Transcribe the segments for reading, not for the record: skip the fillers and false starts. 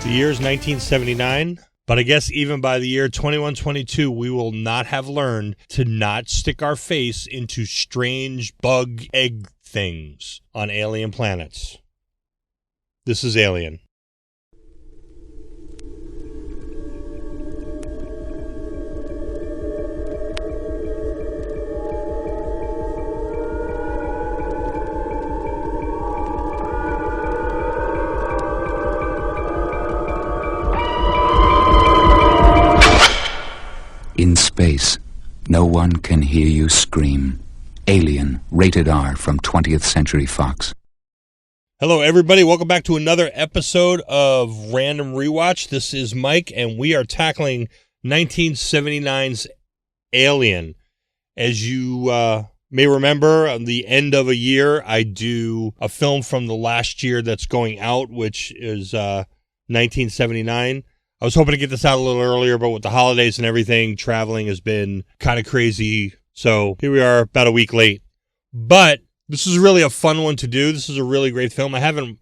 The year is 1979, but I guess even by the year 2122, we will not have learned to not stick our face into strange bug egg things on alien planets. This is Alien. In space, no one can hear you scream. Alien, rated R from 20th Century Fox. Hello, everybody. Welcome back to another episode of Random Rewatch. This is Mike, and we are tackling 1979's Alien. As you may remember, at the end of a year, I do a film from the last year that's going out, which is 1979. I was hoping to get this out a little earlier, but with the holidays and everything, traveling has been kind of crazy. So here we are, about a week late. But this is really a fun one to do. This is a really great film. I haven't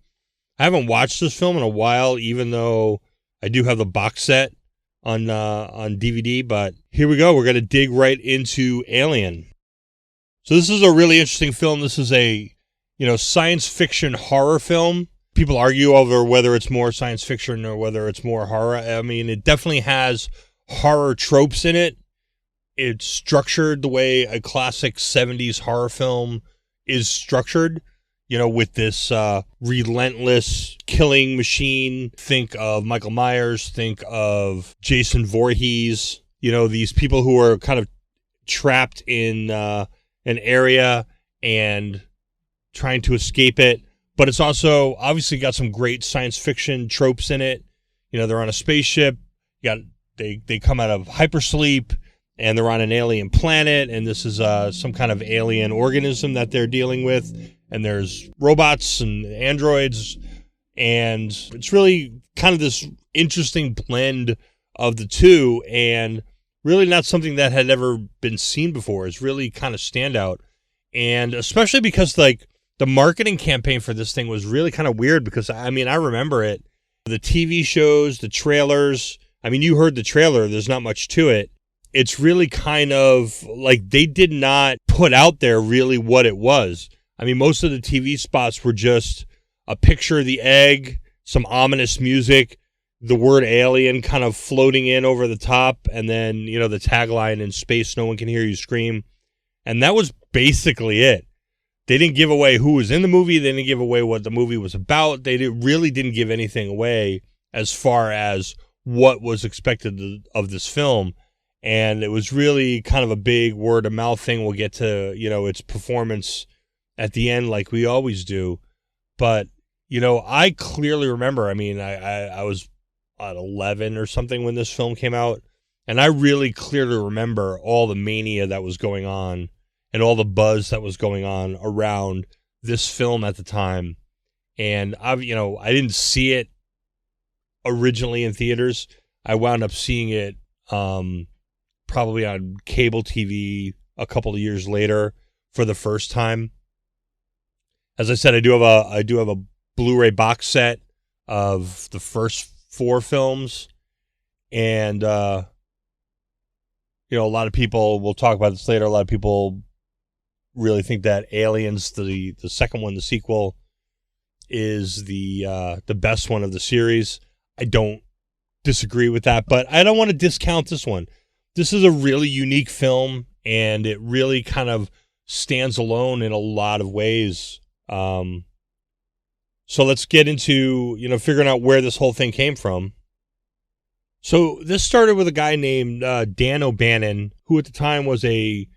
watched this film in a while, even though I do have the box set on DVD. But here we go. We're going to dig right into Alien. So this is a really interesting film. This is a science fiction horror film. People argue over whether it's more science fiction or whether it's more horror. I mean, it definitely has horror tropes in it. It's structured the way a classic 70s horror film is structured, with this relentless killing machine. Think of Michael Myers, think of Jason Voorhees, these people who are kind of trapped in an area and trying to escape it. But it's also obviously got some great science fiction tropes in it. They're on a spaceship. They come out of hypersleep, and they're on an alien planet, and this is some kind of alien organism that they're dealing with. And there's robots and androids, and it's really kind of this interesting blend of the two, and really not something that had ever been seen before. It's really kind of standout, and especially because the marketing campaign for this thing was really kind of weird because, I remember it. The TV shows, the trailers, you heard the trailer. There's not much to it. It's really kind of like they did not put out there really what it was. Most of the TV spots were just a picture of the egg, some ominous music, the word alien kind of floating in over the top, and then, the tagline, "In space, no one can hear you scream." And that was basically it. They didn't give away who was in the movie. They didn't give away what the movie was about. They really didn't give anything away as far as what was expected of this film. And it was really kind of a big word of mouth thing. We'll get to, its performance at the end like we always do. But, I clearly remember, I was at 11 or something when this film came out. And I really clearly remember all the mania that was going on and all the buzz that was going on around this film at the time. And I didn't see it originally in theaters. I wound up seeing it probably on cable TV a couple of years later for the first time. As I said, I do have a Blu-ray box set of the first 4 films, and a lot of people, we'll talk about this later, a lot of people really think that Aliens, the second one, the sequel, is the best one of the series. I don't disagree with that, but I don't want to discount this one. This is a really unique film, and it really kind of stands alone in a lot of ways. So let's get into, figuring out where this whole thing came from. So this started with a guy named Dan O'Bannon, who at the time was a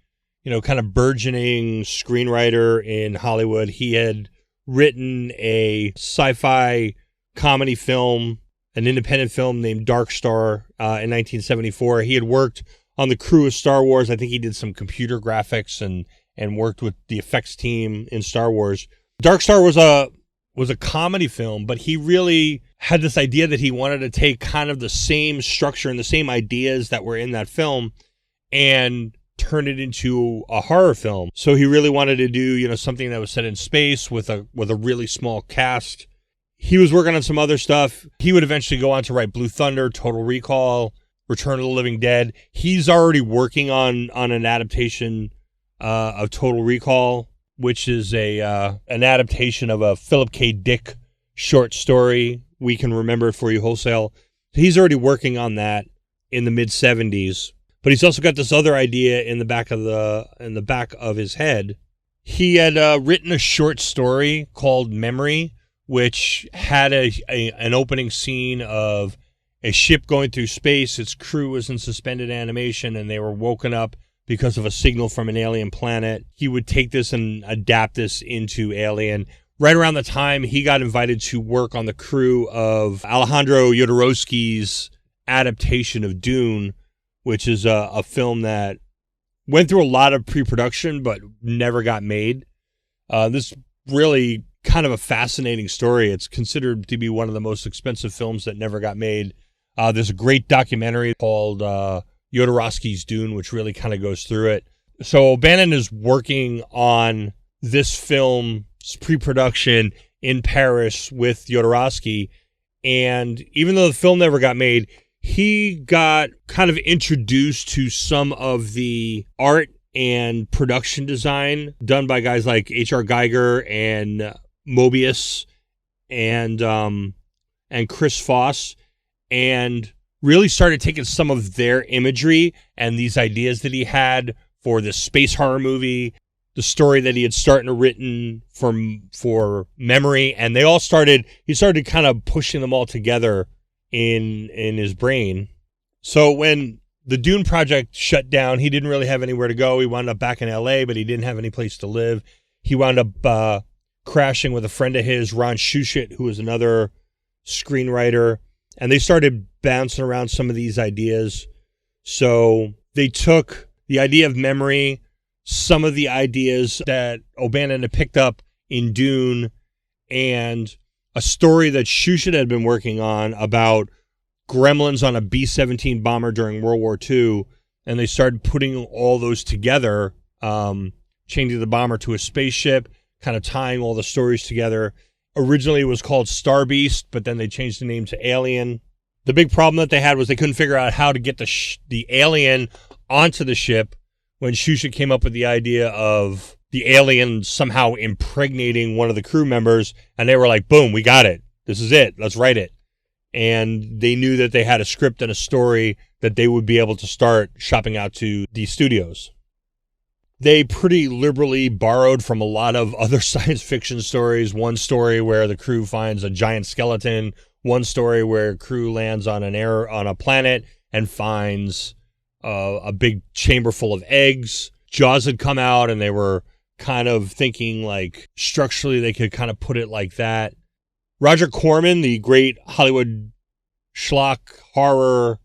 kind of burgeoning screenwriter in Hollywood. He had written a sci-fi comedy film, an independent film named Dark Star in 1974. He had worked on the crew of Star Wars. I think he did some computer graphics and worked with the effects team in Star Wars. Dark Star was a comedy film, but he really had this idea that he wanted to take kind of the same structure and the same ideas that were in that film and turn it into a horror film. So he really wanted to do, something that was set in space with a really small cast. he was working on some other stuff. He would eventually go on to write Blue Thunder, Total Recall, Return of the Living Dead. He's already working on an adaptation of Total Recall, which is an adaptation of a Philip K. Dick short story. We Can Remember It For You Wholesale. He's already working on that in the mid 70s, but he's also got this other idea in the back of his head. He had written a short story called Memory, which had an opening scene of a ship going through space. Its crew was in suspended animation, and they were woken up because of a signal from an alien planet. He would take this and adapt this into Alien. Right around the time he got invited to work on the crew of Alejandro Jodorowsky's adaptation of Dune, which is a film that went through a lot of pre-production but never got made. This really kind of a fascinating story. It's considered to be one of the most expensive films that never got made. There's a great documentary called Jodorowsky's Dune, which really kind of goes through it. So O'Bannon is working on this film's pre-production in Paris with Jodorowsky, and even though the film never got made, he got kind of introduced to some of the art and production design done by guys like H.R. Geiger and Mobius and Chris Foss, and really started taking some of their imagery and these ideas that he had for this space horror movie, the story that he had written for Memory, and he started kind of pushing them all together in his brain. So when the Dune project shut down, he didn't really have anywhere to go. He wound up back in LA, but he didn't have any place to live. He wound up crashing with a friend of his, Ron Shusett, who was another screenwriter, and they started bouncing around some of these ideas. So they took the idea of Memory, some of the ideas that O'Bannon had picked up in Dune, and a story that Shusett had been working on about gremlins on a B-17 bomber during World War II, and they started putting all those together, changing the bomber to a spaceship, kind of tying all the stories together. Originally it was called Star Beast, but then they changed the name to Alien. The big problem that they had was they couldn't figure out how to get the alien onto the ship when Shusett came up with the idea of the alien somehow impregnating one of the crew members, and they were like, boom, we got it. This is it. Let's write it. And they knew that they had a script and a story that they would be able to start shopping out to the studios. They pretty liberally borrowed from a lot of other science fiction stories. One story where the crew finds a giant skeleton. One story where crew lands on a planet and finds a big chamber full of eggs. Jaws had come out, and they were kind of thinking like structurally they could kind of put it like that. Roger Corman, the great Hollywood schlock horror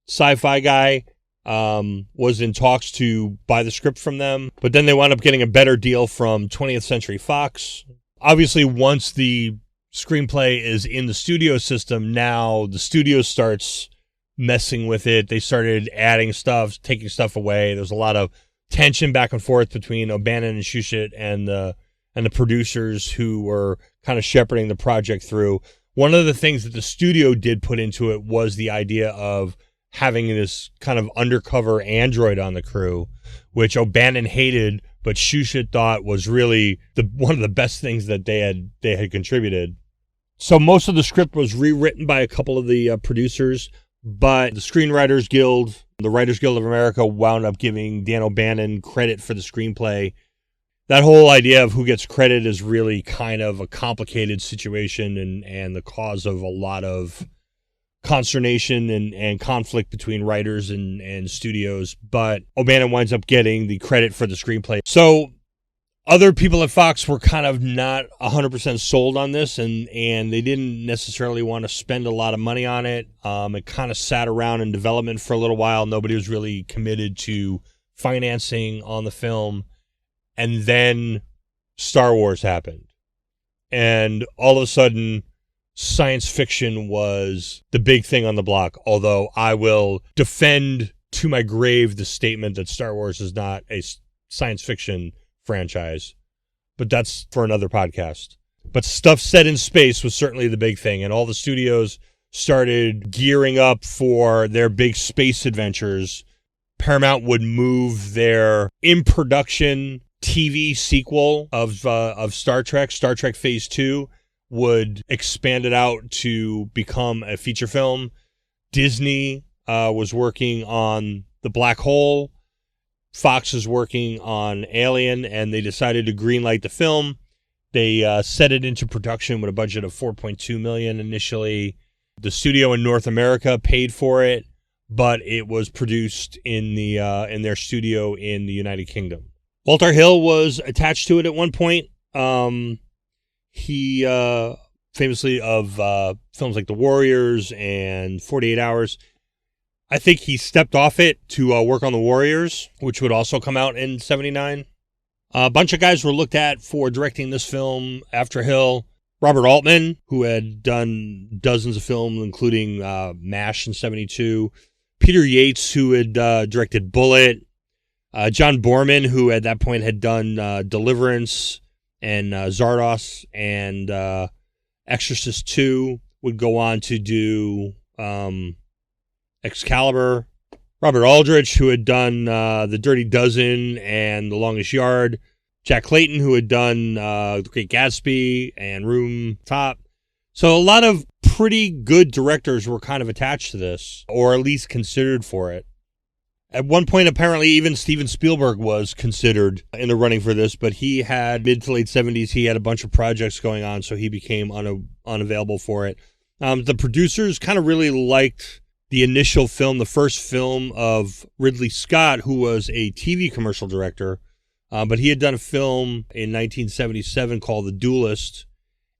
sci-fi guy, was in talks to buy the script from them, but then they wound up getting a better deal from 20th Century Fox. Obviously, once the screenplay is in the studio system, now the studio starts messing with it. They started adding stuff, taking stuff away. There's a lot of tension back and forth between O'Bannon and Shusett and the producers who were kind of shepherding the project through. One of the things that the studio did put into it was the idea of having this kind of undercover android on the crew, which O'Bannon hated, but Shusett thought was really one of the best things that they had contributed. So most of the script was rewritten by a couple of the producers, but the Screenwriters Guild, the Writers Guild of America, wound up giving Dan O'Bannon credit for the screenplay. That whole idea of who gets credit is really kind of a complicated situation and the cause of a lot of consternation and conflict between writers and studios. But O'Bannon winds up getting the credit for the screenplay. So other people at Fox were kind of not 100% sold on this, and they didn't necessarily want to spend a lot of money on it. It kind of sat around in development for a little while. Nobody was really committed to financing on the film. And then Star Wars happened. And all of a sudden, science fiction was the big thing on the block. Although I will defend to my grave the statement that Star Wars is not a science fiction franchise. But that's for another podcast. But stuff set in space was certainly the big thing, and all the studios started gearing up for their big space adventures. Paramount would move their in-production TV sequel of Star Trek Phase 2, would expand it out to become a feature film. Disney was working on The Black Hole. Fox is working on Alien, and they decided to greenlight the film. They set it into production with a budget of $4.2 million initially. The studio in North America paid for it, but it was produced in their studio in the United Kingdom. Walter Hill was attached to it at one point. He famously of films like The Warriors and 48 Hours. I think he stepped off it to work on The Warriors, which would also come out in 1979. A bunch of guys were looked at for directing this film after Hill. Robert Altman, who had done dozens of films, including MASH in 1972. Peter Yates, who had directed Bullet. John Borman, who at that point had done Deliverance and Zardos and Exorcist 2, would go on to do Excalibur. Robert Aldrich, who had done The Dirty Dozen and The Longest Yard. Jack Clayton, who had done The Great Gatsby and Room Top. So a lot of pretty good directors were kind of attached to this, or at least considered for it. At one point, apparently, even Steven Spielberg was considered in the running for this, but he had mid to late 70s, he had a bunch of projects going on, so he became unavailable for it. The producers kind of really liked the initial film, the first film of Ridley Scott, who was a TV commercial director, but he had done a film in 1977 called The Duelist,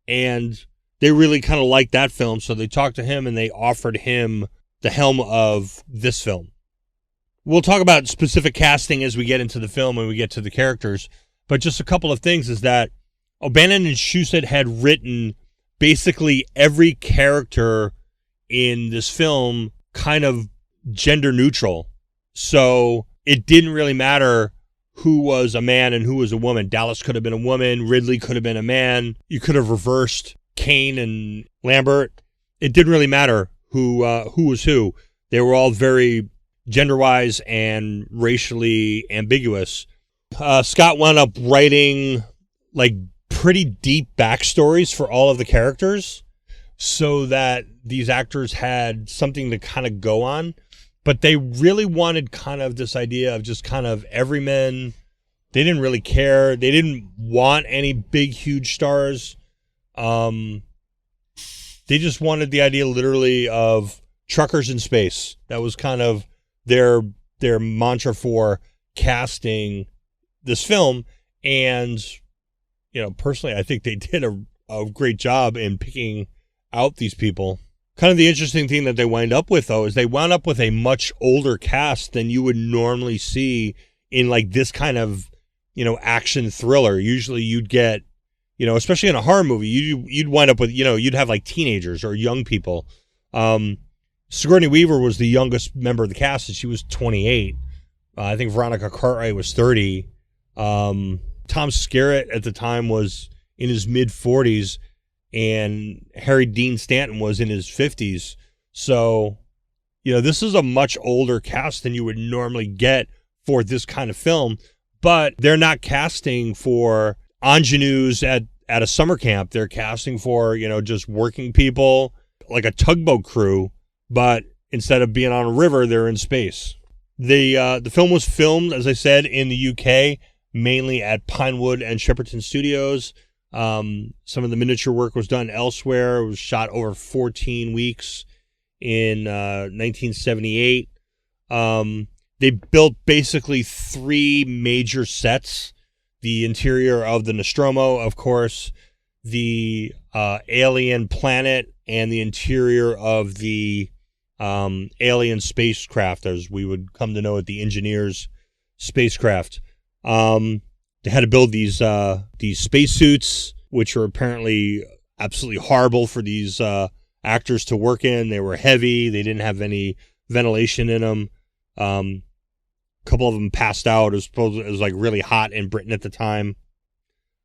and they really kind of liked that film, so they talked to him and they offered him the helm of this film. We'll talk about specific casting as we get into the film and we get to the characters, but just a couple of things is that O'Bannon and Shusett had written basically every character in this film kind of gender neutral. So it didn't really matter who was a man and who was a woman. Dallas could have been a woman. Ridley could have been a man. You could have reversed Kane and Lambert. It didn't really matter who was who. They were all very gender-wise and racially ambiguous. Scott wound up writing like pretty deep backstories for all of the characters so that these actors had something to kind of go on. But they really wanted kind of this idea of just kind of everymen. They didn't really care. They didn't want any big, huge stars. They just wanted the idea literally of truckers in space. That was kind of their mantra for casting this film. And, you know, personally, I think they did a great job in picking out these people. Kind of the interesting thing that they wind up with, though, is they wound up with a much older cast than you would normally see in like this kind of, you know, action thriller. Usually you'd get, you know, especially in a horror movie, you'd wind up with, you know, you'd have like teenagers or young people. Sigourney Weaver was the youngest member of the cast, and she was 28. I think Veronica Cartwright was 30. Tom Skerritt at the time was in his mid-40s, and Harry Dean Stanton was in his 50s. So, you know, this is a much older cast than you would normally get for this kind of film, but they're not casting for ingenues at a summer camp. They're casting for, you know, just working people, like a tugboat crew, but instead of being on a river, they're in space. The film was filmed, as I said, in the UK, mainly at Pinewood and Shepperton Studios. Some of the miniature work was done elsewhere. It was shot over 14 weeks in 1978. They built basically 3 major sets. The interior of the Nostromo, of course, the alien planet, and the interior of the alien spacecraft, as we would come to know it, the Engineers spacecraft. They had to build these spacesuits, which were apparently absolutely horrible for these actors to work in. They were heavy. They didn't have any ventilation in them. A couple of them passed out. It was like really hot in Britain at the time.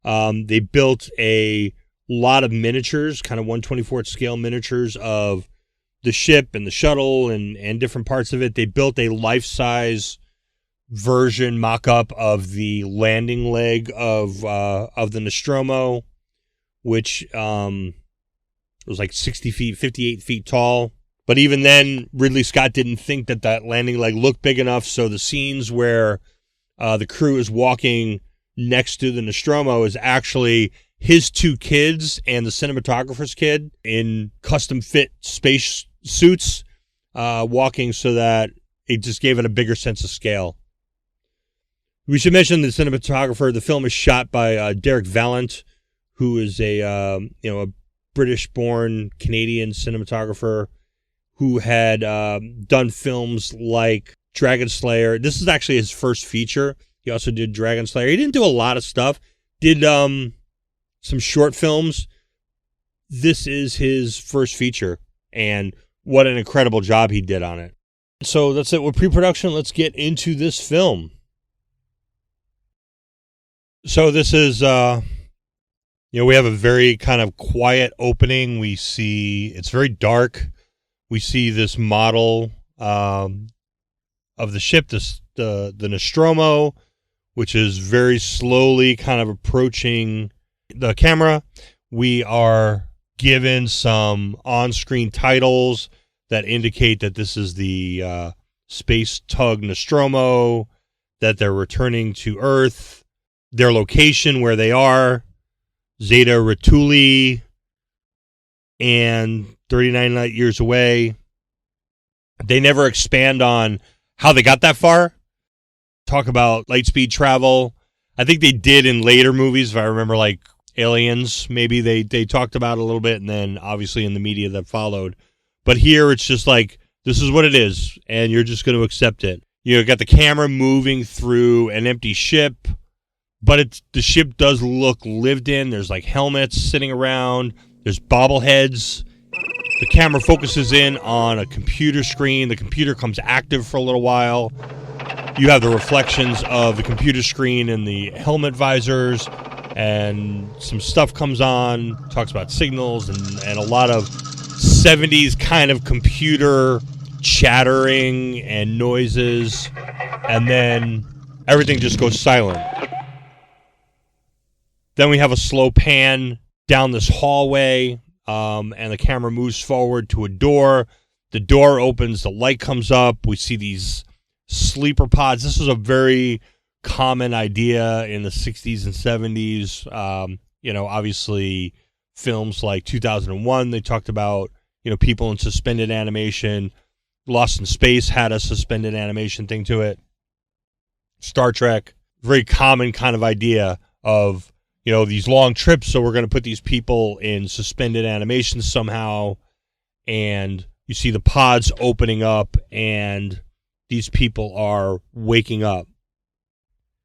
They built a lot of miniatures, kind of 1/24th scale miniatures of the ship and the shuttle and different parts of it. They built a life-size version mock-up of the landing leg of the Nostromo, which was like 60 feet, 58 feet tall. But even then, Ridley Scott didn't think that landing leg looked big enough, so the scenes where the crew is walking next to the Nostromo is actually his two kids and the cinematographer's kid in custom-fit space suits walking, so that it just gave it a bigger sense of scale. We should mention the cinematographer. The film is shot by Derek Vallant, who is a British-born Canadian cinematographer who had done films like Dragon Slayer. This is actually his first feature. He also did Dragon Slayer. He didn't do a lot of stuff. Did some short films. This is his first feature, and what an incredible job he did on it. So that's it with pre-production. Let's get into this film. So this is, we have a very kind of quiet opening. We see, it's very dark. We see this model of the ship, the Nostromo, which is very slowly kind of approaching the camera. We are given some on-screen titles that indicate that this is the space tug Nostromo, that they're returning to Earth, their location where they are, Zeta Retuli, and 39 light years away. They never expand on how they got that far. Talk about light speed travel. I think they did in later movies, if I remember, like Aliens, maybe they talked about it a little bit, and then obviously in the media that followed. But here it's just like, this is what it is, and you're just going to accept it. You got the camera moving through an empty ship, but the ship does look lived in. There's like helmets sitting around. There's bobbleheads. The camera focuses in on a computer screen. The computer comes active for a little while. You have the reflections of the computer screen and the helmet visors, and some stuff comes on, talks about signals and a lot of 70s kind of computer chattering and noises, and then everything just goes silent. Then we have a slow pan down this hallway, and the camera moves forward to a door. The door opens, the light comes up. We see these sleeper pods. This is a very common idea in the 60s and 70s. Obviously films like 2001, they talked about, people in suspended animation. Lost in Space had a suspended animation thing to it. Star Trek, very common kind of idea of, these long trips, so we're going to put these people in suspended animation somehow, and you see the pods opening up, and these people are waking up.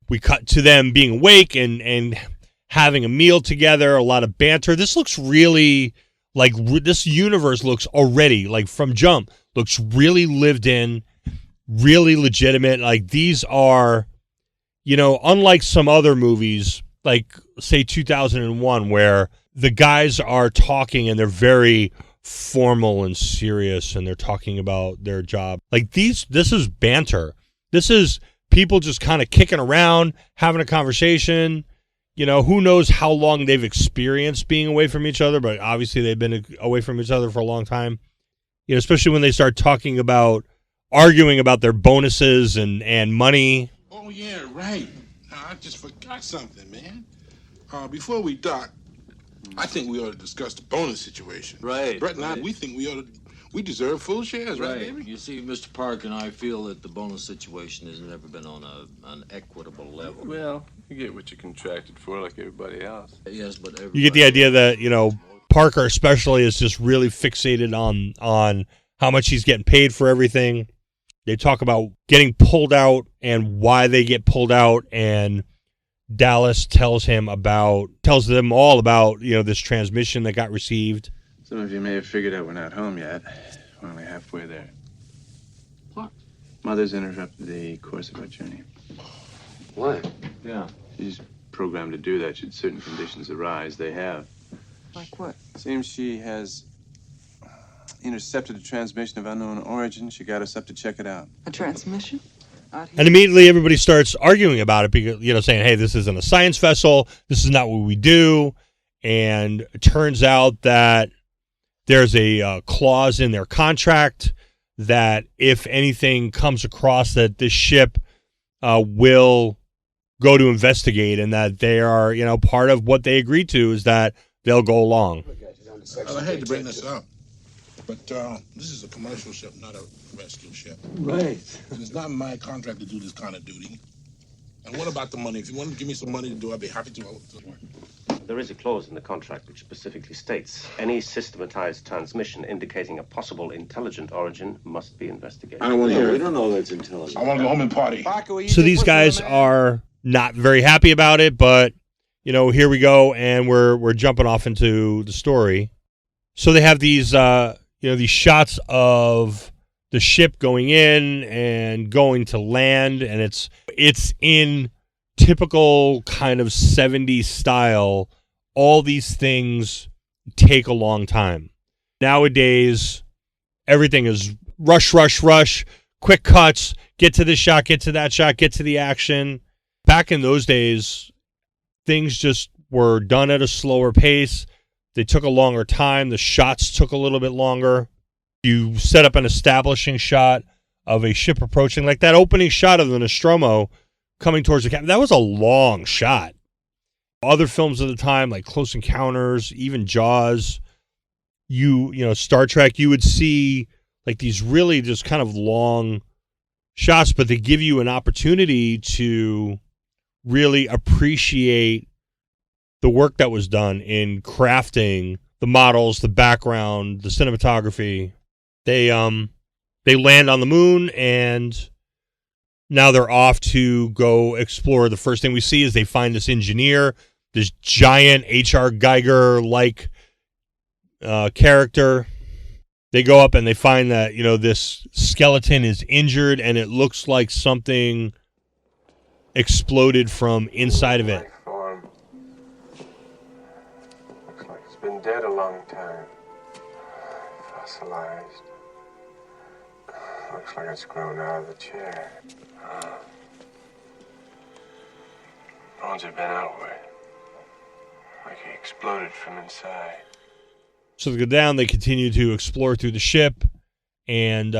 We cut to them being awake and having a meal together, a lot of banter. This looks really like, this universe looks already, like from jump, looks really lived in, really legitimate. Like, these are, unlike some other movies, like say 2001, where the guys are talking and they're very formal and serious and they're talking about their job. Like, this is banter. This is people just kind of kicking around, having a conversation. Who knows how long they've experienced being away from each other, but obviously they've been away from each other for a long time. Especially when they start talking about, arguing about their bonuses and money. Oh, yeah, right. I just forgot something, man. Before we dock, I think we ought to discuss the bonus situation. Right. Brett and I, we think we deserve full shares, right, baby? You see, Mr. Park and I feel that the bonus situation has never been on an equitable level. Well, you get what you contracted for, like everybody else. Yes, but you get the idea that, Parker especially is just really fixated on how much he's getting paid for everything. They talk about getting pulled out and why they get pulled out, and Dallas tells them all about, this transmission that got received. Some of you may have figured out we're not home yet. We're only halfway there. What? Mother's interrupted the course of our journey. Why? Yeah. She's programmed to do that should certain conditions arise. They have. Like what? Seems she has intercepted a transmission of unknown origin. She got us up to check it out. A transmission? Out here? And immediately everybody starts arguing about it because, saying, hey, this isn't a science vessel. This is not what we do. And it turns out that there's a clause in their contract that if anything comes across that this ship will go to investigate, and that they are, part of what they agreed to is that they'll go along. I hate to bring this up, but this is a commercial ship, not a rescue ship. Right. And it's not my contract to do this kind of duty. And what about the money? If you want to give me some money to do, I'd be happy to. There is a clause in the contract which specifically states any systematized transmission indicating a possible intelligent origin must be investigated. I don't want to hear it. We don't know that's intelligent. I want to go home and party. So these guys are not very happy about it, but here we go, and we're jumping off into the story. So they have these these shots of the ship going in and going to land, and it's in typical kind of 70s style. All these things take a long time. Nowadays, everything is rush, quick cuts, get to this shot, get to that shot, get to the action. Back in those days, things just were done at a slower pace. They took a longer time. The shots took a little bit longer. You set up an establishing shot of a ship approaching, like that opening shot of the Nostromo coming towards the cabin. That was a long shot. Other films of the time, like Close Encounters, even Jaws, Star Trek, you would see like these really just kind of long shots, but they give you an opportunity to really appreciate the work that was done in crafting the models, the background, the cinematography. They land on the moon, and now they're off to go explore. The first thing we see is they find this engineer, this giant H.R. Geiger-like character. They go up and they find that, this skeleton is injured, and it looks like something exploded from inside of it. Looks like it's been dead a long time. Fossilized. Looks like it's grown out of the chair. Bones have been outward. Like he exploded from inside. So they go down, they continue to explore through the ship, and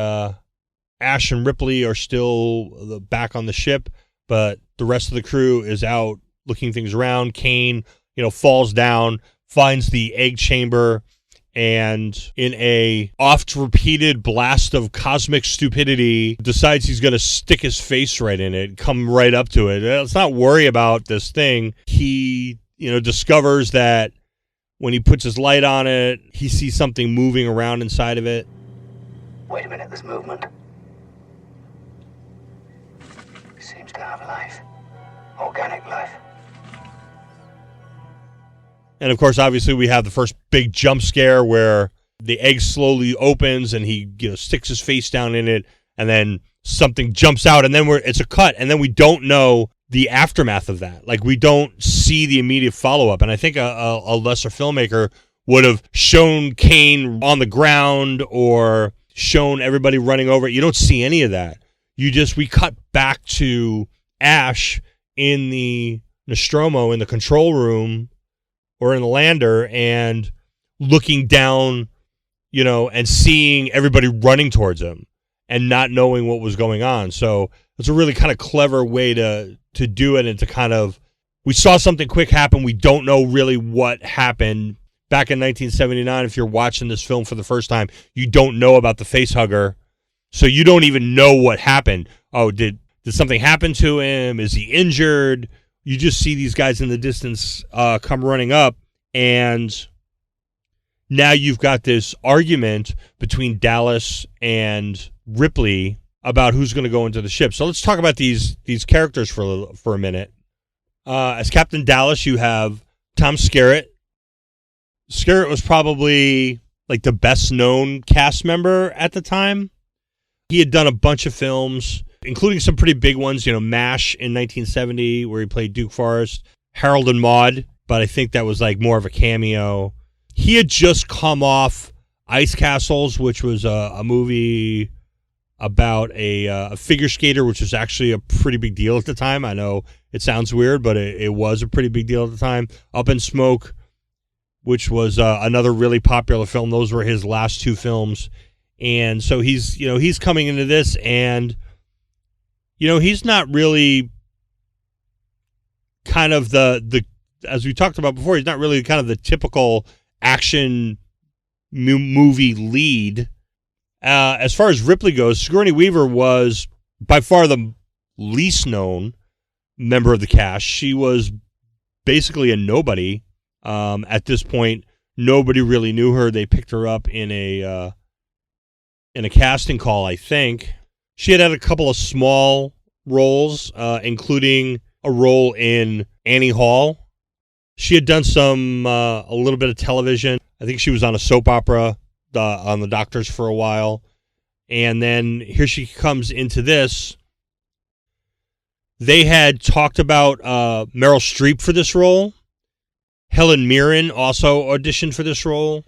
Ash and Ripley are still back on the ship, but the rest of the crew is out looking things around. Kane, falls down, finds the egg chamber, and in a oft-repeated blast of cosmic stupidity, decides he's going to stick his face right in it, come right up to it. Let's not worry about this thing. He, discovers that when he puts his light on it, he sees something moving around inside of it. Wait a minute, there's movement. It seems to have life. Organic life. And of course, obviously, we have the first big jump scare where the egg slowly opens and he sticks his face down in it, and then something jumps out, and then it's a cut, and then we don't know the aftermath of that. Like, we don't see the immediate follow-up. And I think a lesser filmmaker would have shown Kane on the ground or shown everybody running over it. You don't see any of that. We cut back to Ash in the Nostromo in the control room or in the lander and looking down, and seeing everybody running towards him and not knowing what was going on. So it's a really kind of clever way to do it, and to kind of, we saw something quick happen. We don't know really what happened. Back in 1979, if you're watching this film for the first time, you don't know about the face hugger. So you don't even know what happened. Oh, did something happen to him? Is he injured? You just see these guys in the distance come running up, and now you've got this argument between Dallas and Ripley about who's going to go into the ship. So let's talk about these characters for a minute. As Captain Dallas, you have Tom Skerritt. Skerritt was probably like the best known cast member at the time. He had done a bunch of films, including some pretty big ones, MASH in 1970, where he played Duke Forrest, Harold and Maude, but I think that was like more of a cameo. he had just come off Ice Castles, which was a movie about a figure skater, which was actually a pretty big deal at the time. I know it sounds weird, but it was a pretty big deal at the time. Up in Smoke, which was another really popular film. Those were his last two films. And so he's coming into this, and he's not really kind of the as we talked about before, he's not really kind of the typical action movie lead. As far as Ripley goes, Sigourney Weaver was by far the least known member of the cast. She was basically a nobody. At this point, nobody really knew her. They picked her up in a casting call, I think. She had a couple of small roles, including a role in Annie Hall. She had done a little bit of television. I think she was on a soap opera on the Doctors for a while. And then here she comes into this. They had talked about Meryl Streep for this role. Helen Mirren also auditioned for this role.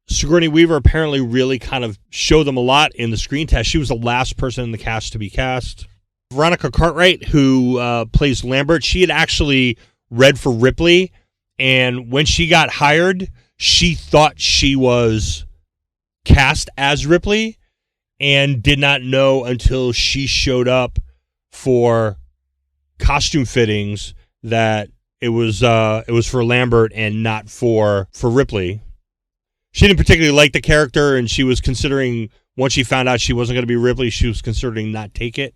Sigourney Weaver apparently really kind of showed them a lot in the screen test. She was the last person in the cast to be cast. Veronica Cartwright, who plays Lambert, she had actually read for Ripley, and when she got hired, she thought she was cast as Ripley and did not know until she showed up for costume fittings that it was for Lambert and not for Ripley. She didn't particularly like the character, and she was considering, once she found out she wasn't going to be Ripley, she was considering not taking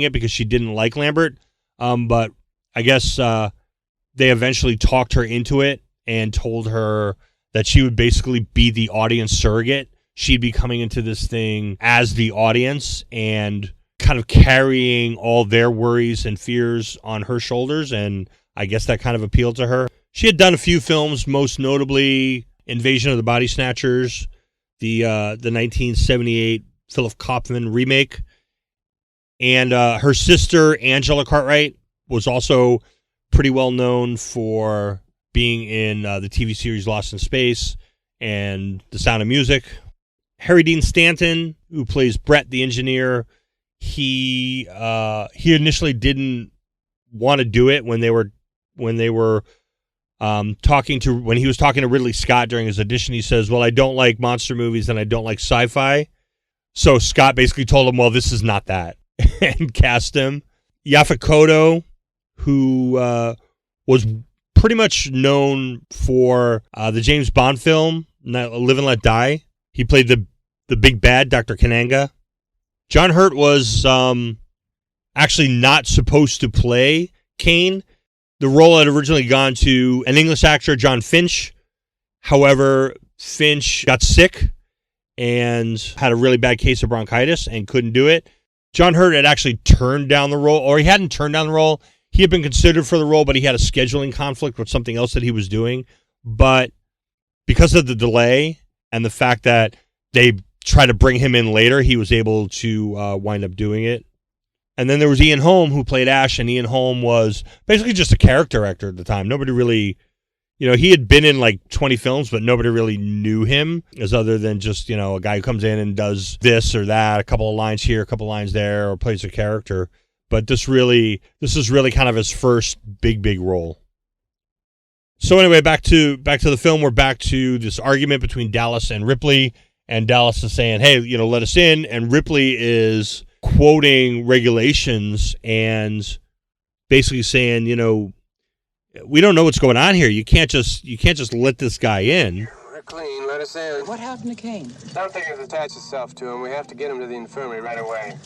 it because she didn't like Lambert. But I guess they eventually talked her into it and told her that she would basically be the audience surrogate. She'd be coming into this thing as the audience and kind of carrying all their worries and fears on her shoulders, and I guess that kind of appealed to her. She had done a few films, most notably Invasion of the Body Snatchers, the 1978 Philip Kaufman remake, and her sister Angela Cartwright was also pretty well known for being in the TV series Lost in Space and The Sound of Music. Harry Dean Stanton, who plays Brett the engineer, he initially didn't want to do it when he was talking to Ridley Scott during his audition. He says, "Well, I don't like monster movies and I don't like sci-fi." So Scott basically told him, "Well, this is not that," and cast him. Yaphet Kotto, who was pretty much known for the James Bond film Live and Let Die. He played the big bad, Dr. Kananga. John Hurt was actually not supposed to play Kane. The role had originally gone to an English actor, John Finch. However, Finch got sick and had a really bad case of bronchitis and couldn't do it. John Hurt had actually turned down the role, or he hadn't turned down the role. He had been considered for the role, but he had a scheduling conflict with something else that he was doing. But because of the delay and the fact that they tried to bring him in later, he was able to wind up doing it. And then there was Ian Holm, who played Ash, and Ian Holm was basically just a character actor at the time. Nobody really, he had been in like 20 films, but nobody really knew him as other than just, a guy who comes in and does this or that, a couple of lines here, a couple of lines there, or plays a character. But this is really kind of his first big role. So anyway, back to the film. We're back to this argument between Dallas and Ripley, and Dallas is saying, "Hey, let us in," and Ripley is quoting regulations and basically saying, we don't know what's going on here. You can't just let this guy in. We're clean. Let us in. What happened to Kane? Something has attached itself to him. We have to get him to the infirmary right away.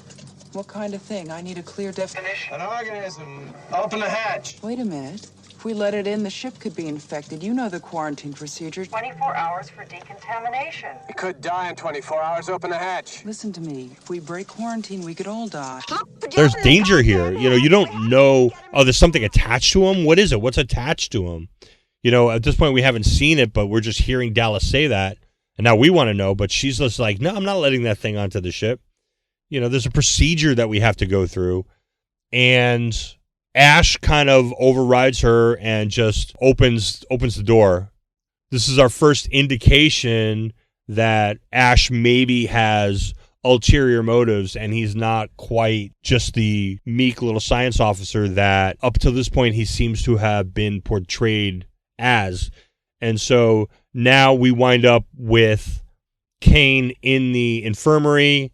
What kind of thing? I need a clear definition. An organism. Open the hatch. Wait a minute. If we let it in, the ship could be infected. You know the quarantine procedure. 24 hours for decontamination. It could die in 24 hours. Open the hatch. Listen to me. If we break quarantine, we could all die. There's danger here. You don't know, there's something attached to him. What is it? What's attached to him? At this point, we haven't seen it, but we're just hearing Dallas say that. And now we want to know, but she's just like, no, I'm not letting that thing onto the ship. There's a procedure that we have to go through. And Ash kind of overrides her and just opens the door. this is our first indication that Ash maybe has ulterior motives, and he's not quite just the meek little science officer that up to this point he seems to have been portrayed as. And so now we wind up with Kane in the infirmary,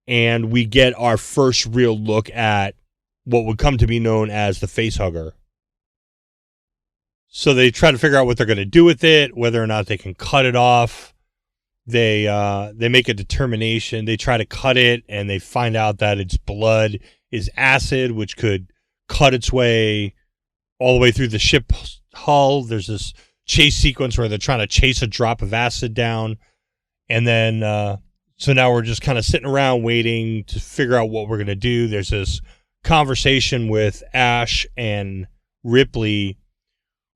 and we get our first real look at what would come to be known as the facehugger. So they try to figure out what they're going to do with it, whether or not they can cut it off. They make a determination. They try to cut it, and they find out that its blood is acid, which could cut its way all the way through the ship hull. There's this chase sequence where they're trying to chase a drop of acid down. And then, so now we're just kind of sitting around waiting to figure out what we're going to do. There's this conversation with Ash and Ripley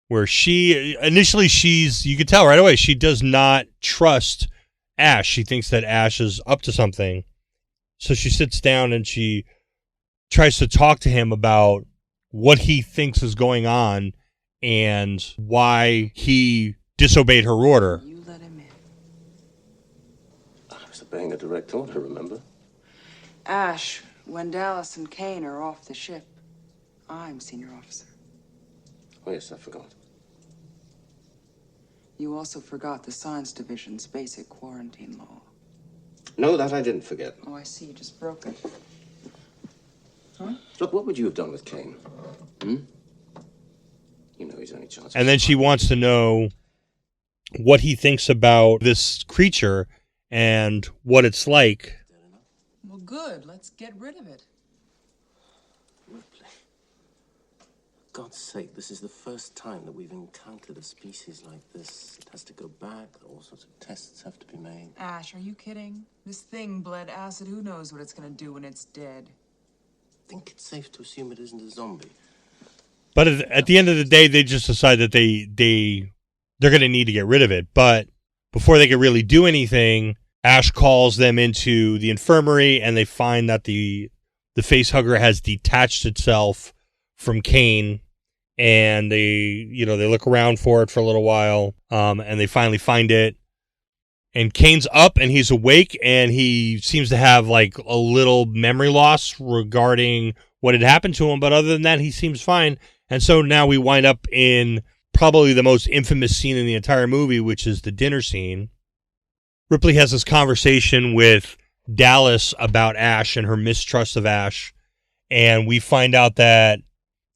where you can tell right away, she does not trust Ash. She thinks that Ash is up to something. So she sits down and she tries to talk to him about what he thinks is going on and why he disobeyed her order. You let him in. I was obeying a direct order, remember? Ash, when Dallas and Kane are off the ship, I'm senior officer. Oh, yes, I forgot. You also forgot the Science Division's basic quarantine law. No, that I didn't forget. Oh, I see. You just broke it. Huh? Look, what would you have done with Kane? You know his only chance. And then she wants to know what he thinks about this creature and what it's like. Well, good. Let's get rid of it. Ripley. God's sake, this is the first time that we've encountered a species like this. It has to go back. All sorts of tests have to be made. Ash, are you kidding? This thing bled acid. Who knows what it's going to do when it's dead? I think it's safe to assume it isn't a zombie. But at the end of the day, they just decide that they're going to need to get rid of it. But before they can really do anything, Ash calls them into the infirmary, and they find that the facehugger has detached itself from Kane, and they look around for it for a little while, and they finally find it. And Kane's up, and he's awake, and he seems to have like a little memory loss regarding what had happened to him. But other than that, he seems fine. And so now we wind up in probably the most infamous scene in the entire movie, which is the dinner scene. Ripley has this conversation with Dallas about Ash and her mistrust of Ash. And we find out that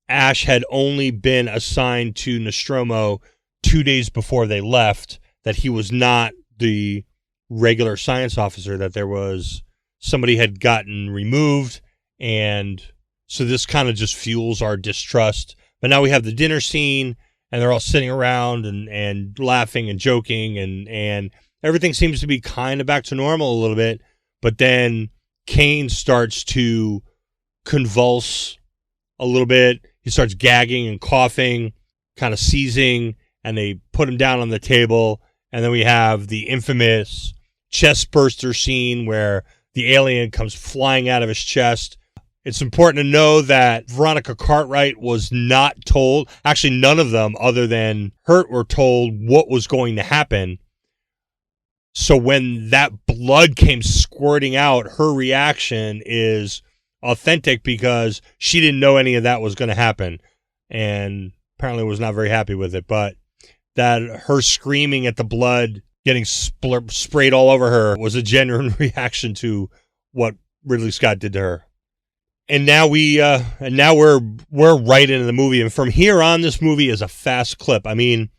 Ash had only been assigned to Nostromo 2 days before they left, that he was not the regular science officer, that there was somebody had gotten removed. And so this kind of just fuels our distrust. But now we have the dinner scene, and they're all sitting around and laughing and joking, and everything seems to be kind of back to normal a little bit. But then Kane starts to convulse a little bit. He starts gagging and coughing, kind of seizing, and they put him down on the table. And then we have the infamous chest burster scene where the alien comes flying out of his chest. It's important to know that Veronica Cartwright was not told, actually none of them other than Hurt were told what was going to happen. So when that blood came squirting out, her reaction is authentic because she didn't know any of that was going to happen, and apparently was not very happy with it. But that her screaming at the blood getting sprayed all over her was a genuine reaction to what Ridley Scott did to her. And now we're right into the movie, and from here on, this movie is a fast clip. I mean,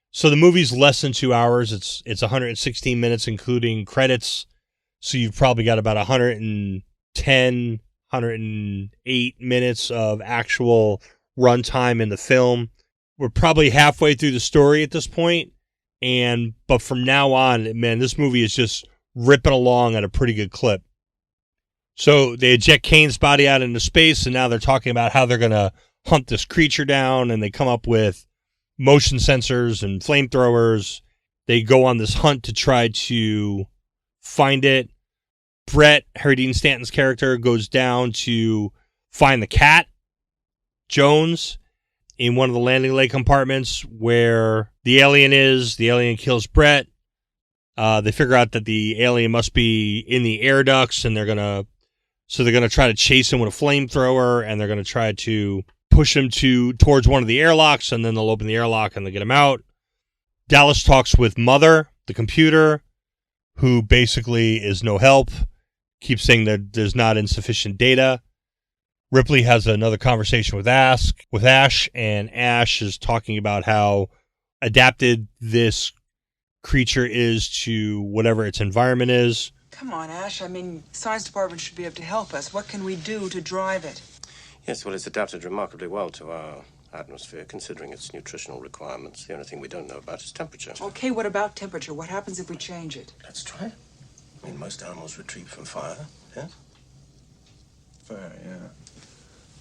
so the movie's less than 2 hours. It's 116 minutes, including credits. So you've probably got about 110, 108 minutes of actual runtime in the film. We're probably halfway through the story at this point, but from now on, man, this movie is just ripping along at a pretty good clip. So they eject Kane's body out into space, and now they're talking about how they're going to hunt this creature down, and they come up with motion sensors and flamethrowers. They go on this hunt to try to find it. Brett, Harry Dean Stanton's character, goes down to find the cat, Jones, in one of the landing leg compartments where the alien is. The alien kills Brett. They figure out that the alien must be in the air ducts, and they're gonna try to chase him with a flamethrower, and they're gonna try to push him towards one of the airlocks, and then they'll open the airlock and they'll get him out. Dallas talks with Mother, the computer, who basically is no help, keeps saying that there's not insufficient data. Ripley has another conversation with Ash, and Ash is talking about how adapted this creature is to whatever its environment is. Come on, Ash. I mean, science department should be able to help us. What can we do to drive it? Yes, well, it's adapted remarkably well to our atmosphere, considering its nutritional requirements. The only thing we don't know about is temperature. Okay, what about temperature? What happens if we change it? Let's try it. I mean, most animals retreat from fire, yes? Fire, yeah.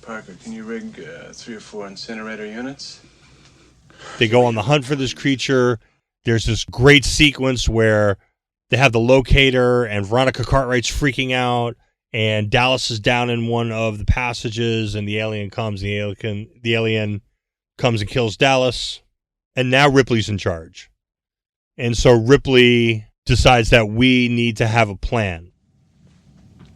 Parker, can you rig 3 or 4 incinerator units? They go on the hunt for this creature. There's this great sequence where they have the locator and Veronica Cartwright's freaking out, and Dallas is down in one of the passages, and the alien comes. The alien comes and kills Dallas, and now Ripley's in charge. And so Ripley decides that we need to have a plan.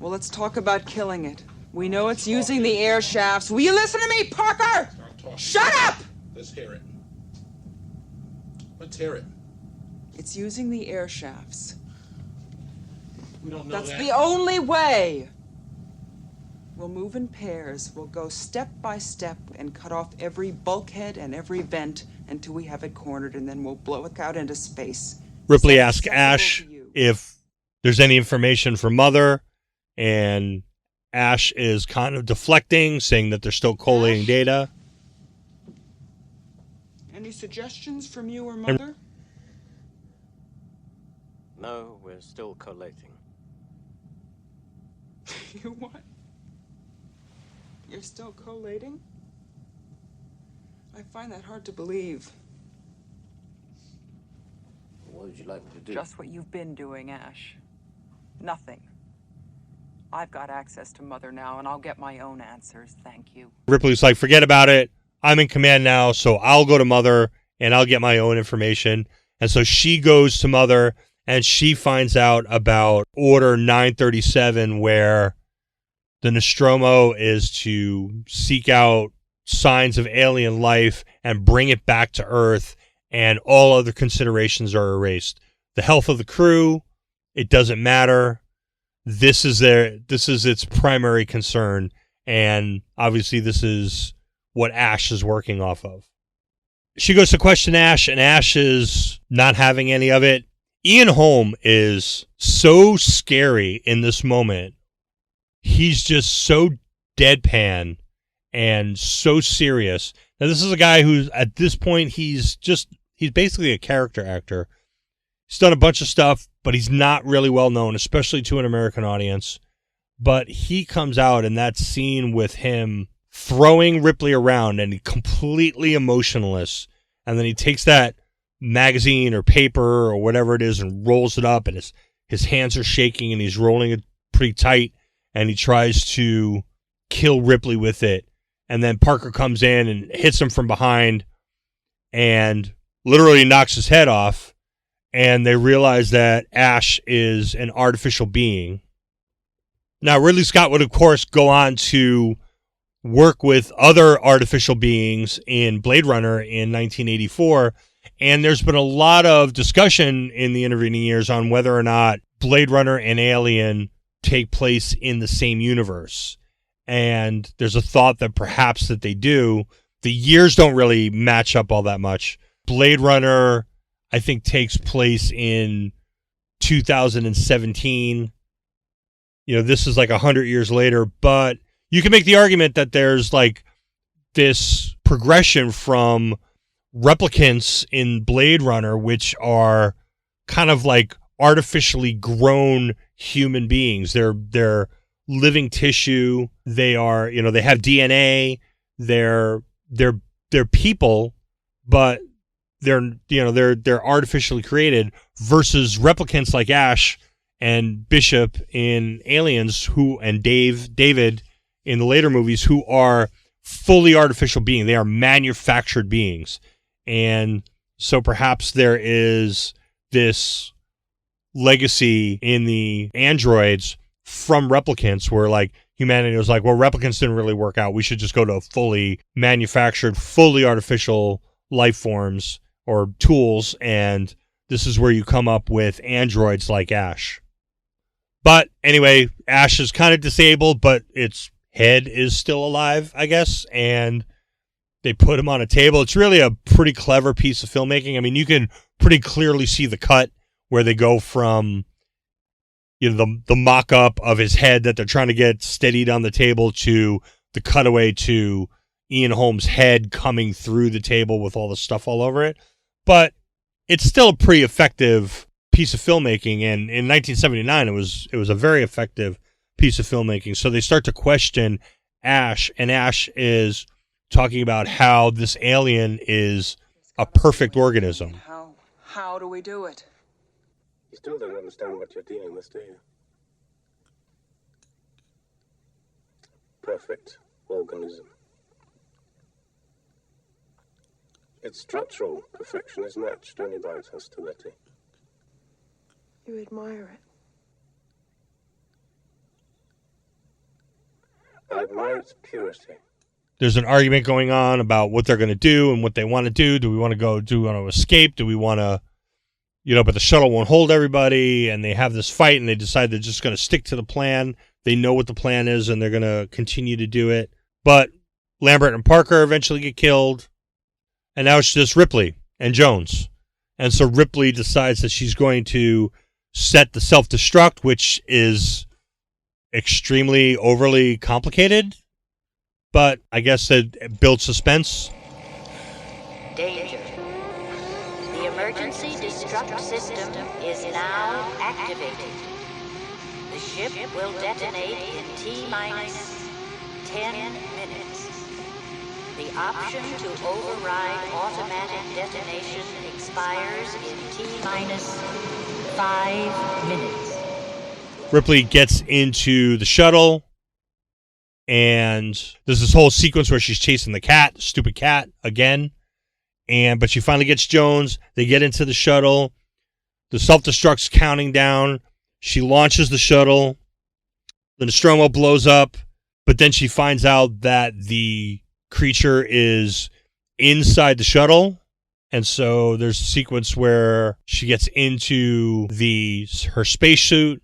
Well, let's talk about killing it. We know it's using the air shafts. Will you listen to me, Parker? Shut up! Let's hear it. Let's hear it. It's using the air shafts. We don't know That's that. the only way. We'll move in pairs. We'll go step by step and cut off every bulkhead and every vent until we have it cornered, and then we'll blow it out into space. Ripley asks Ash if there's any information from Mother, and Ash is kind of deflecting, saying that they're still collating data. Any suggestions from you or Mother? No, we're still collating. You what? You're still collating? I find that hard to believe. What would you like me to do? Just what you've been doing, Ash. Nothing. I've got access to Mother now, and I'll get my own answers, thank you. Ripley's like, forget about it. I'm in command now, so I'll go to Mother, and I'll get my own information. And so she goes to Mother, and she finds out about Order 937, where the Nostromo is to seek out signs of alien life and bring it back to Earth, and all other considerations are erased. The health of the crew, it doesn't matter. This is its primary concern, and obviously this is what Ash is working off of. She goes to question Ash, and Ash is not having any of it. Ian Holm is so scary in this moment. He's just so deadpan and so serious. Now, this is a guy who's, at this point, he's basically a character actor. He's done a bunch of stuff, but he's not really well known, especially to an American audience. But he comes out in that scene with him throwing Ripley around, and he's completely emotionless. And then he takes that magazine or paper or whatever it is and rolls it up, and his hands are shaking, and he's rolling it pretty tight, and he tries to kill Ripley with it. And then Parker comes in and hits him from behind and literally knocks his head off. And they realize that Ash is an artificial being. Now, Ridley Scott would, of course, go on to work with other artificial beings in Blade Runner in 1984. And there's been a lot of discussion in the intervening years on whether or not Blade Runner and Alien take place in the same universe. And there's a thought that perhaps that they do. The years don't really match up all that much. Blade Runner, I think, takes place in 2017. You know, this is like 100 years later, but you can make the argument that there's like this progression from replicants in Blade Runner, which are kind of like artificially grown human beings. They're living tissue. They are, you know, they have DNA. They're people, but they're artificially created, versus replicants like Ash and Bishop in Aliens, and David in the later movies, who are fully artificial being. They are manufactured beings. And so perhaps there is this legacy in the androids from replicants where like humanity was like, well, replicants didn't really work out. We should just go to fully manufactured, fully artificial life forms or tools. And this is where you come up with androids like Ash. But anyway, Ash is kind of disabled, but its head is still alive, I guess. And they put him on a table. It's really a pretty clever piece of filmmaking. I mean, you can pretty clearly see the cut where they go from, you know, the mock-up of his head that they're trying to get steadied on the table to the cutaway to Ian Holmes' head coming through the table with all the stuff all over it. But it's still a pretty effective piece of filmmaking, and in 1979 it was a very effective piece of filmmaking. So they start to question Ash, and Ash is talking about how this alien is a perfect organism. How do we do it? You still don't understand what you're dealing with, do you? Perfect organism. Its structural perfection is matched only by its hostility. You admire it. I admire its purity. There's an argument going on about what they're going to do and what they want to do. Do we want to go? Do we want to escape? Do we want to, you know, but the shuttle won't hold everybody, and they have this fight, and they decide they're just going to stick to the plan. They know what the plan is, and they're going to continue to do it. But Lambert and Parker eventually get killed, and now it's just Ripley and Jones. And so Ripley decides that she's going to set the self-destruct, which is extremely overly complicated, but I guess it builds suspense. Danger. The emergency destruct system is now activated. The ship will detonate in T-minus 10 minutes. The option to override automatic detonation expires in T-minus 5 minutes. Ripley gets into the shuttle, and there's this whole sequence where she's chasing the cat, stupid cat, again. But she finally gets Jones. They get into the shuttle. The self-destruct's counting down. She launches the shuttle. The Nostromo blows up, but then she finds out that the creature is inside the shuttle. And so there's a sequence where she gets into her spacesuit.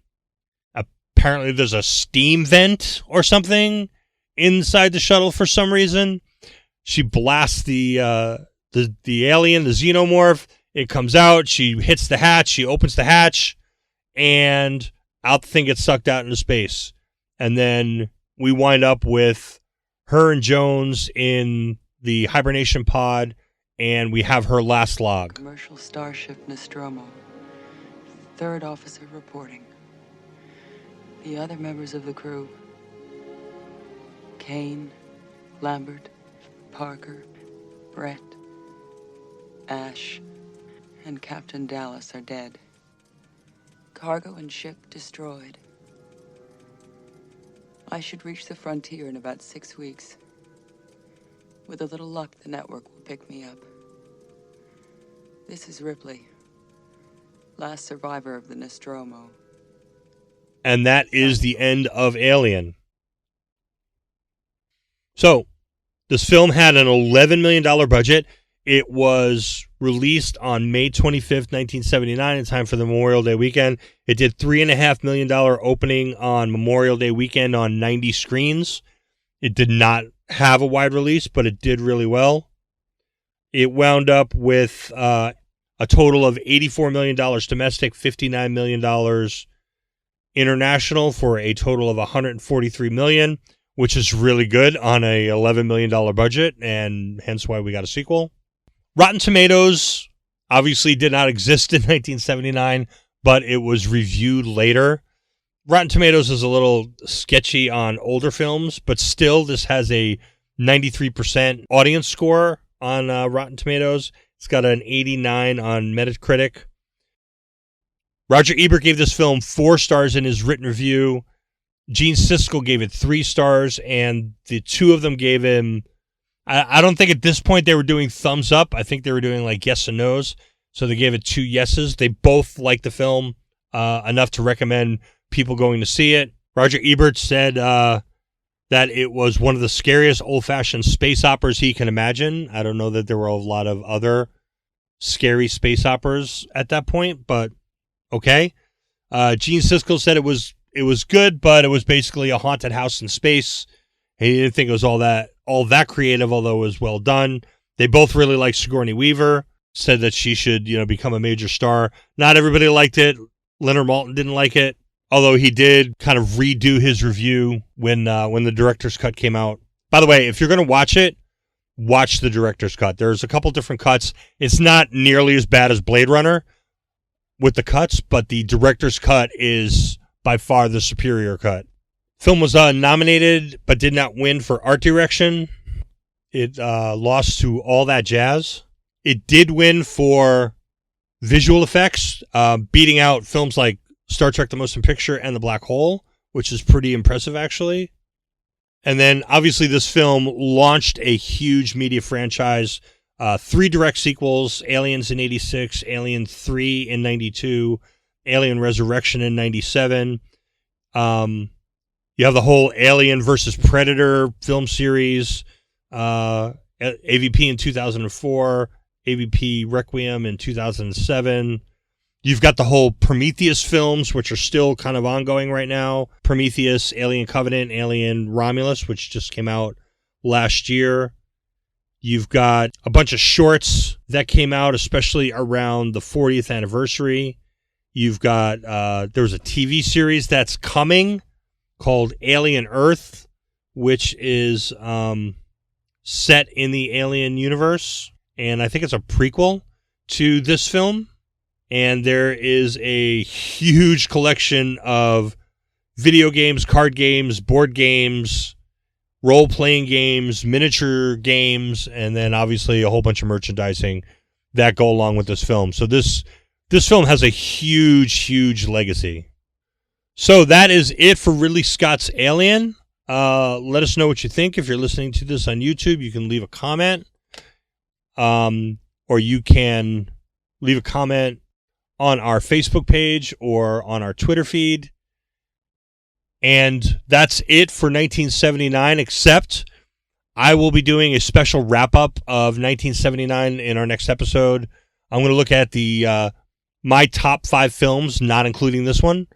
Apparently there's a steam vent or something inside the shuttle for some reason. She blasts the alien, the xenomorph. It comes out. She hits the hatch. She opens the hatch, and out the thing gets sucked out into space. And then we wind up with her and Jones in the hibernation pod, and we have her last log. Commercial starship Nostromo. Third officer reporting. The other members of the crew, Kane, Lambert, Parker, Brett, Ash, and Captain Dallas are dead. Cargo and ship destroyed. I should reach the frontier in about 6 weeks. With a little luck, the network will pick me up. This is Ripley, last survivor of the Nostromo. And that is the end of Alien. So, this film had an $11 million budget. It was released on May 25th, 1979, in time for the Memorial Day weekend. It did $3.5 million opening on Memorial Day weekend on 90 screens. It did not have a wide release, but it did really well. It wound up with a total of $84 million domestic, $59 million international, for a total of $143 million, which is really good on a $11 million budget, and hence why we got a sequel. Rotten Tomatoes obviously did not exist in 1979, but it was reviewed later. Rotten Tomatoes is a little sketchy on older films, but still this has a 93% audience score on Rotten Tomatoes. It's got an 89 on Metacritic. Roger Ebert gave this film 4 stars in his written review. Gene Siskel gave it 3 stars, and the 2 of them gave him, I don't think at this point they were doing thumbs up. I think they were doing like yes and no's. So they gave it 2 yeses. They both liked the film enough to recommend people going to see it. Roger Ebert said that it was one of the scariest old-fashioned space operas he can imagine. I don't know that there were a lot of other scary space operas at that point, but okay. Gene Siskel said it was good, but it was basically a haunted house in space. He didn't think it was all that creative, although it was well done. They both really liked Sigourney Weaver, said that she should, become a major star. Not everybody liked it. Leonard Maltin didn't like it, although he did kind of redo his review when the director's cut came out. By the way, if you're going to watch it, watch the director's cut. There's a couple different cuts. It's not nearly as bad as Blade Runner with the cuts, but the director's cut is by far the superior cut. Film was nominated but did not win for art direction. It lost to All That Jazz. It did win for visual effects, beating out films like Star Trek: The Motion Picture and The Black Hole, which is pretty impressive, actually. And then, obviously, this film launched a huge media franchise. 3 direct sequels, Aliens in 86, Alien 3 in 92, Alien Resurrection in 97. You have the whole Alien versus Predator film series, AVP in 2004, AVP Requiem in 2007. You've got the whole Prometheus films, which are still kind of ongoing right now. Prometheus, Alien Covenant, Alien Romulus, which just came out last year. You've got a bunch of shorts that came out, especially around the 40th anniversary. You've got, there was a TV series that's coming called Alien Earth, which is set in the Alien universe. And I think it's a prequel to this film. And there is a huge collection of video games, card games, board games, role-playing games, miniature games, and then obviously a whole bunch of merchandising that go along with this film. So this film has a huge, huge legacy. So that is it for Ridley Scott's Alien. Let us know what you think. If you're listening to this on YouTube, you can leave a comment. Or you can leave a comment on our Facebook page or on our Twitter feed. And that's it for 1979, except I will be doing a special wrap-up of 1979 in our next episode. I'm going to look at the my top 5 films, not including this one.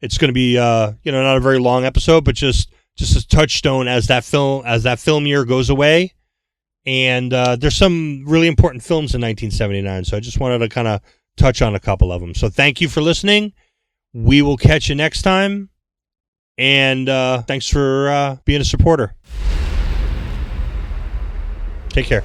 It's going to be not a very long episode, but just a touchstone as that film year goes away. And there's some really important films in 1979, so I just wanted to kind of touch on a couple of them. So thank you for listening. We will catch you next time. And thanks for being a supporter. Take care.